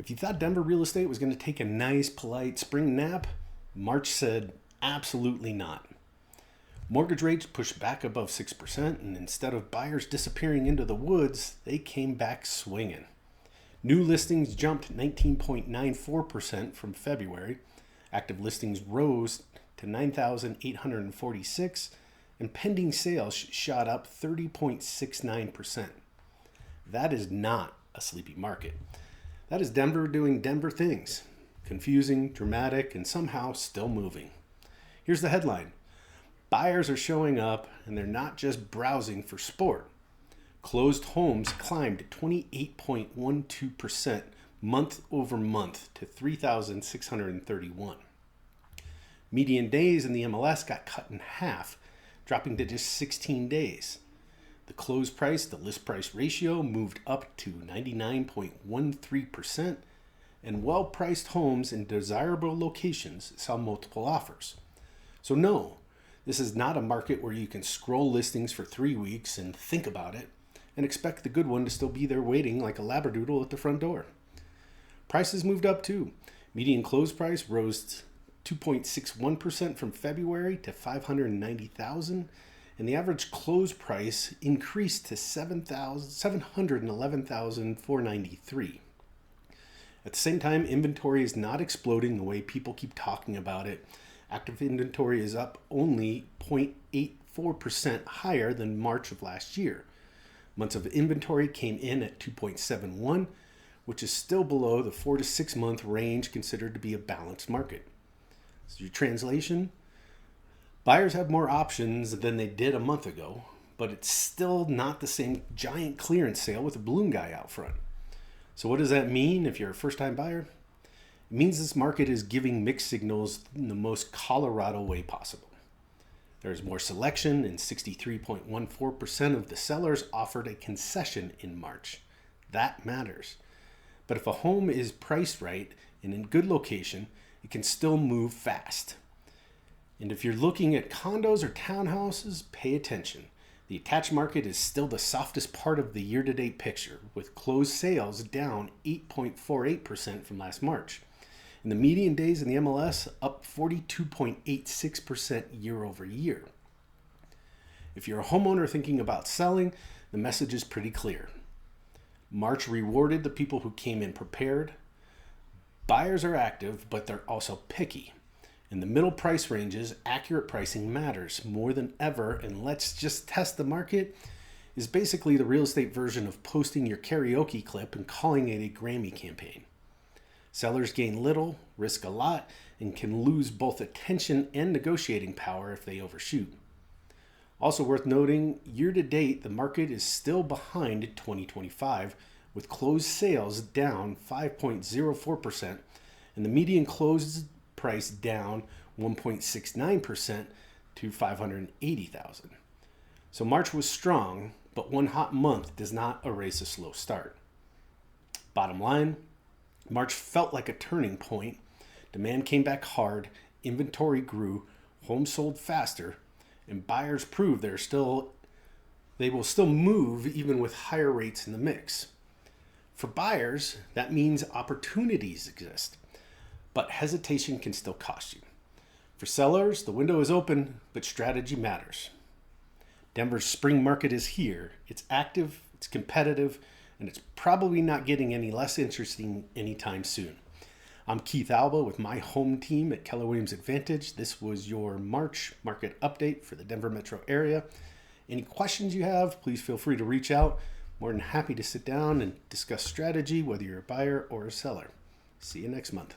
If you thought Denver real estate was going to take a nice, polite spring nap, March said absolutely not. Mortgage rates pushed back above 6%, and instead of buyers disappearing into the woods, they came back swinging. New listings jumped 19.94% from February. Active listings rose to 9,846, and pending sales shot up 30.69%. That is not a sleepy market. That is Denver doing Denver things. Confusing, dramatic, and somehow still moving. Here's the headline. Buyers are showing up, and they're not just browsing for sport. Closed homes climbed 28.12% month over month to 3,631. Median days in the MLS got cut in half, dropping to just 16 days. The close price to list price ratio moved up to 99.13%, and well-priced homes in desirable locations saw multiple offers. So no, this is not a market where you can scroll listings for 3 weeks and think about it and expect the good one to still be there waiting like a labradoodle at the front door. Prices moved up too. Median close price rose 2.61% from February to $590,000, and the average close price increased to $711,493. At the same time, inventory is not exploding the way people keep talking about it. Active inventory is up only 0.84% higher than March of last year. Months of inventory came in at 2.71, which is still below the 4 to 6 month range considered to be a balanced market. So your translation? Buyers have more options than they did a month ago, but it's still not the same giant clearance sale with a balloon guy out front. So what does that mean if you're a first-time buyer? It means this market is giving mixed signals in the most Colorado way possible. There's more selection, and 63.14% of the sellers offered a concession in March. That matters. But if a home is priced right and in good location, it can still move fast. And if you're looking at condos or townhouses, pay attention. The attached market is still the softest part of the year-to-date picture, with closed sales down 8.48% from last March. And the median days in the MLS up 42.86% year over year. If you're a homeowner thinking about selling, the message is pretty clear. March rewarded the people who came in prepared. Buyers are active, but they're also picky. In the middle price ranges, accurate pricing matters more than ever, and let's just test the market is basically the real estate version of posting your karaoke clip and calling it a Grammy campaign. Sellers gain little, risk a lot, and can lose both attention and negotiating power if they overshoot. Also worth noting, year to date, the market is still behind 2025, with closed sales down 5.04% and the median closed price down 1.69% to $580,000. So March was strong, but one hot month does not erase a slow start. Bottom line, March felt like a turning point. Demand came back hard, inventory grew, homes sold faster, and buyers proved they will still move even with higher rates in the mix. For buyers, that means opportunities exist, but hesitation can still cost you. For sellers, the window is open, but strategy matters. Denver's spring market is here. It's active, it's competitive, and it's probably not getting any less interesting anytime soon. I'm Keith Alba with my home team at Keller Williams Advantage. This was your March market update for the Denver metro area. Any questions you have, please feel free to reach out. More than happy to sit down and discuss strategy, whether you're a buyer or a seller. See you next month.